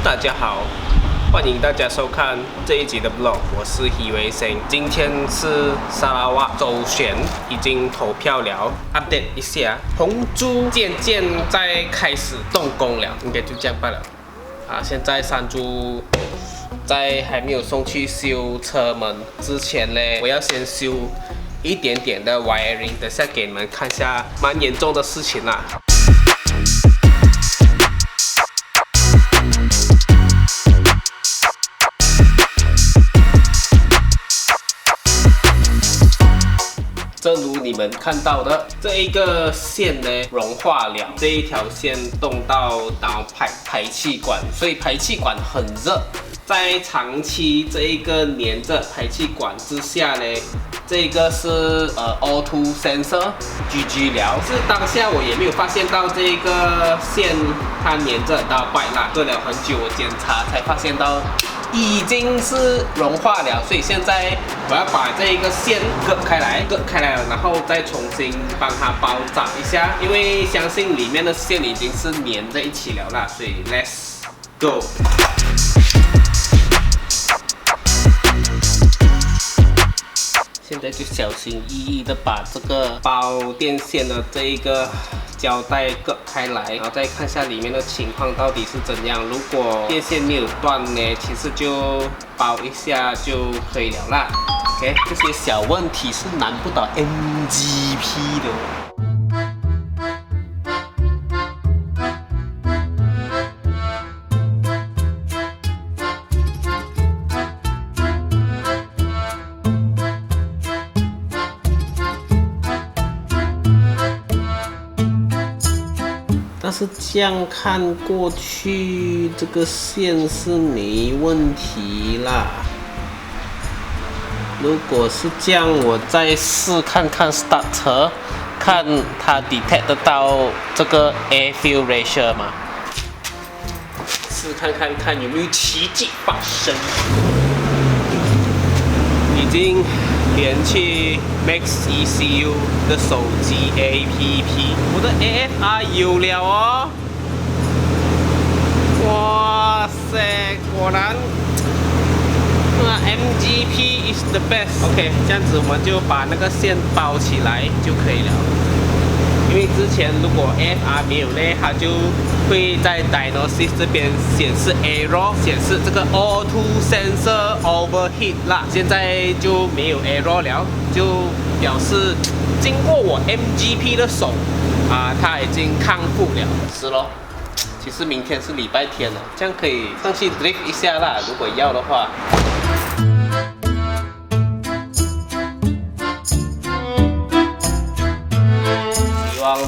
大家好，欢迎大家收看这一集的 vlog， 我是许维生。今天是沙拉瓦州选已经投票了 ，update 一下，红猪渐渐在开始动工了，应该就这样罢了。现在山猪在还没有送去修车门之前呢，我要先修一点点的 wiring， 等下给你们看一下蛮严重的事情啦。正如你们看到的，这一个线呢融化了，这一条线动到排气管，所以排气管很热。在长期这一个连着排气管之下呢，这个是O2 sensor GG 了。是当下我也没有发现到这一个线它连着到坏啦，过了很久我检查才发现到已经是融化了，所以现在我要把这一个线割开来了，然后再重新帮它包扎一下，因为相信里面的线已经是连在一起了啦，所以 let's go。现在就小心翼翼的把这个包电线的这一个胶带割开来，然后再看一下里面的情况到底是怎样。如果电线没有断呢，其实就包一下就可以了啦。OK， 这些小问题是难不倒 MGP 的。但是这样看过去，这个线是没问题啦。如果是这样，我再试看看 start 车，看它 detect 得到这个 air fuel ratio 吗？试看有没有奇迹发生。已经连去 Max ECU 的手机 APP， 我的 AFR 有了哦！哇塞，果然MGP is the best。OK， 这样子我们就把那个线包起来就可以了。因为之前如果 AFR 没有呢，它就会在 Diagnosis 这边显示 error， 显示这个 O2 sensor overheat 啦。现在就没有 error 了，就表示经过我 MGP 的手它已经康复了。是咯，其实明天是礼拜天了，这样可以上去 drift 一下啦，如果要的话。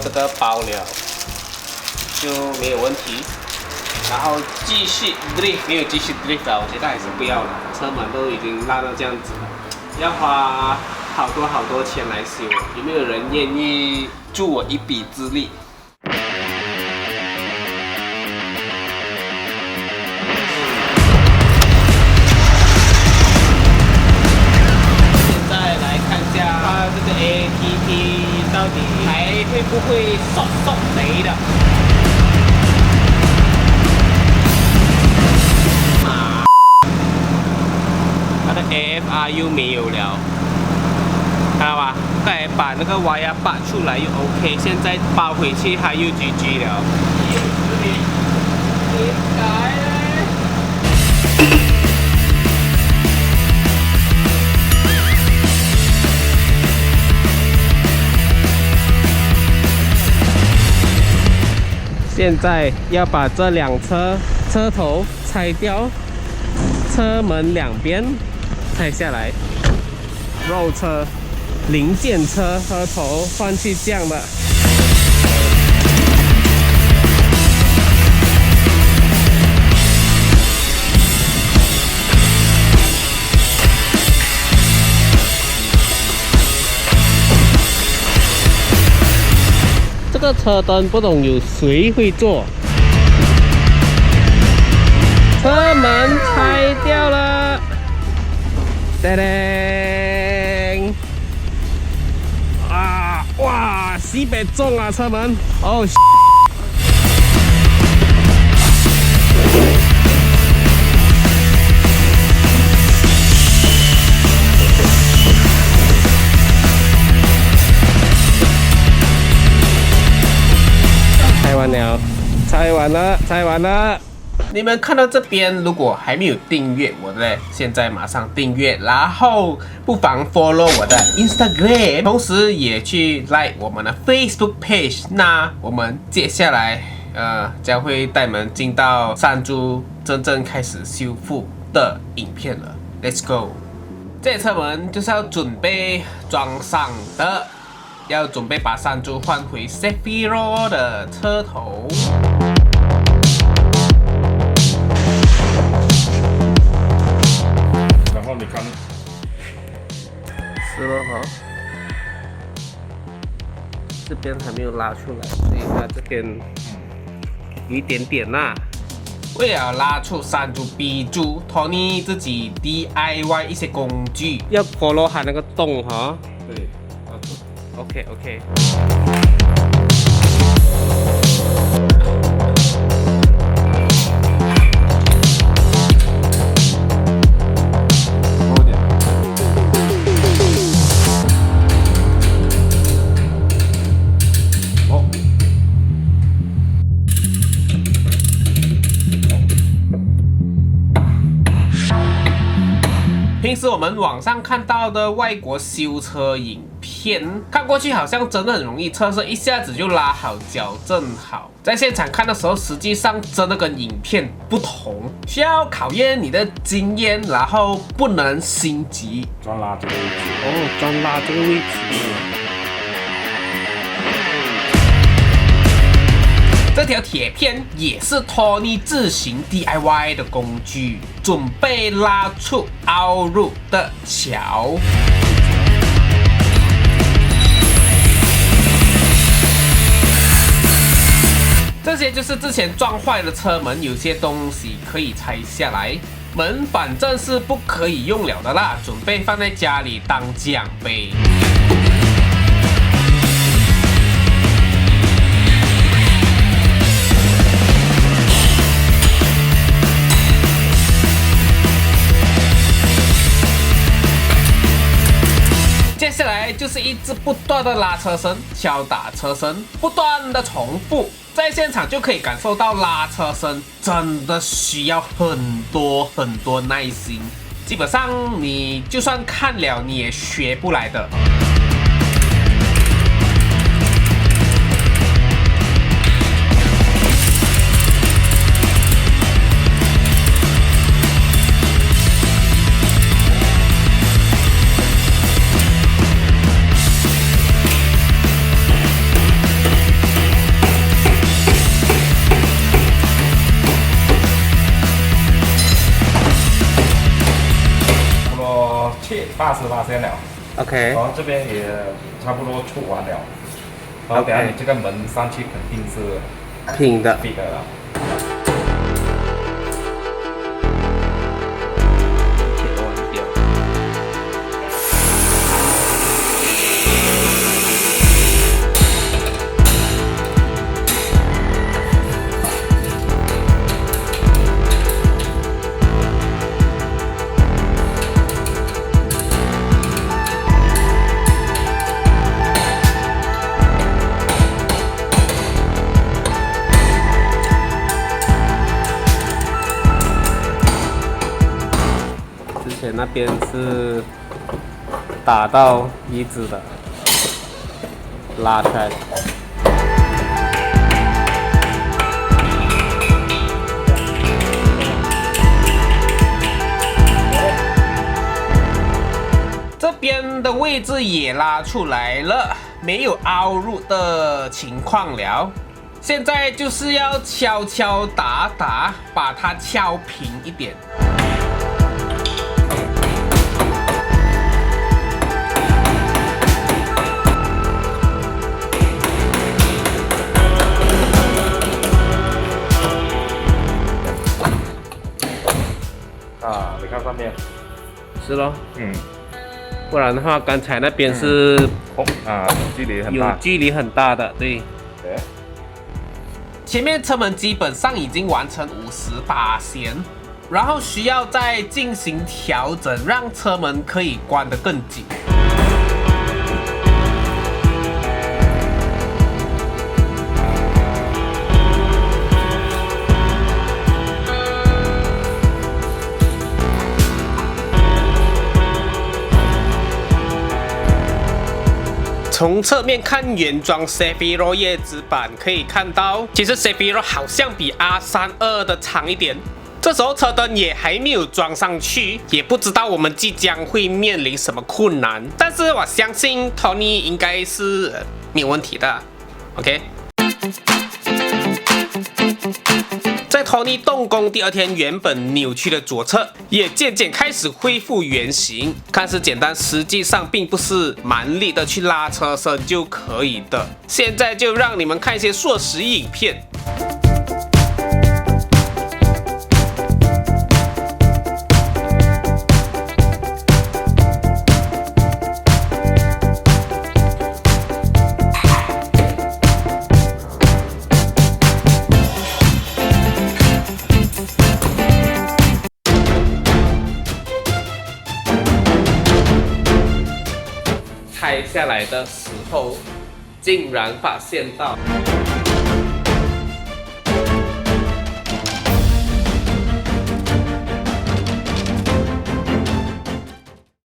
这个包了就没有问题，然后继续 drift， 没有继续 drift 了，我觉得还是不要了，车门都已经烂到这样子了，要花好多钱来修，有没有人愿意助我一臂之力？现在来看一下它这个 APP 到底还会不会送雷的？它的 AFRU 没有了，看到吧？刚才把那个 wire 拔出来又 OK， 现在包回去它又 GG 了。现在要把这两车头拆掉，车门两边拆下来，肉车、零件车和头换去这样的。这个车灯不懂有谁会做？车门拆掉了，噔噔！西北重啊，车门。哦。拆完了，拆完了，拆完了。你们看到这边，如果还没有订阅我的，现在马上订阅，然后不妨 follow 我的 Instagram， 同时也去 like 我们的 Facebook page。那我们接下来将会带你们进到山猪真正开始修复的影片了。Let's go！ 这车门就是要准备装上的，要准备把山猪换回 Sefiro 的车头。然后你看，是了哈，这边还没有拉出来，所以它这边有一点点啦。为了拉出山猪 B 猪 ，Tony 自己 DIY 一些工具，要 follow 它那个洞哈。对，拉出。OK。平时我们网上看到的外国修车影片，看过去好像真的很容易，车身一下子就拉好、矫正好。在现场看的时候，实际上真的跟影片不同，需要考验你的经验，然后不能心急。专拉这个位置。哦，专拉这个位置。这条铁片也是 Tony 自行 DIY 的工具，准备拉出凹入的桥。这些就是之前撞坏的车门，有些东西可以拆下来，门反正是不可以用了的啦，准备放在家里当奖杯。接下来就是一直不断的拉车身、敲打车身，不断的重复，在现场就可以感受到拉车身真的需要很多耐心，基本上你就算看了你也学不来的。80%了 OK， 然后这边也差不多出完了，然后等下你这个门上去肯定是平的。平的了。那边是打到一只的，拉出来。这边的位置也拉出来了，没有凹入的情况了。现在就是要敲敲打打，把它敲平一点。啊，你看上面，是咯，不然的话，刚才那边是距离很有大。距离很大的，对。对。前面车门基本上已经完成50%，然后需要再进行调整，让车门可以关得更紧。从侧面看原装 Cefiro 叶子版，可以看到，其实 Cefiro 好像比 R32的长一点。这时候车灯也还没有装上去，也不知道我们即将会面临什么困难。但是我相信 Tony 应该是没有问题的 ，OK。在 Tony 动工第2天，原本扭曲的左侧也渐渐开始恢复原形，看似简单，实际上并不是蛮力的去拉车身就可以的。现在就让你们看一些缩时影片。拆下来的时候，竟然发现到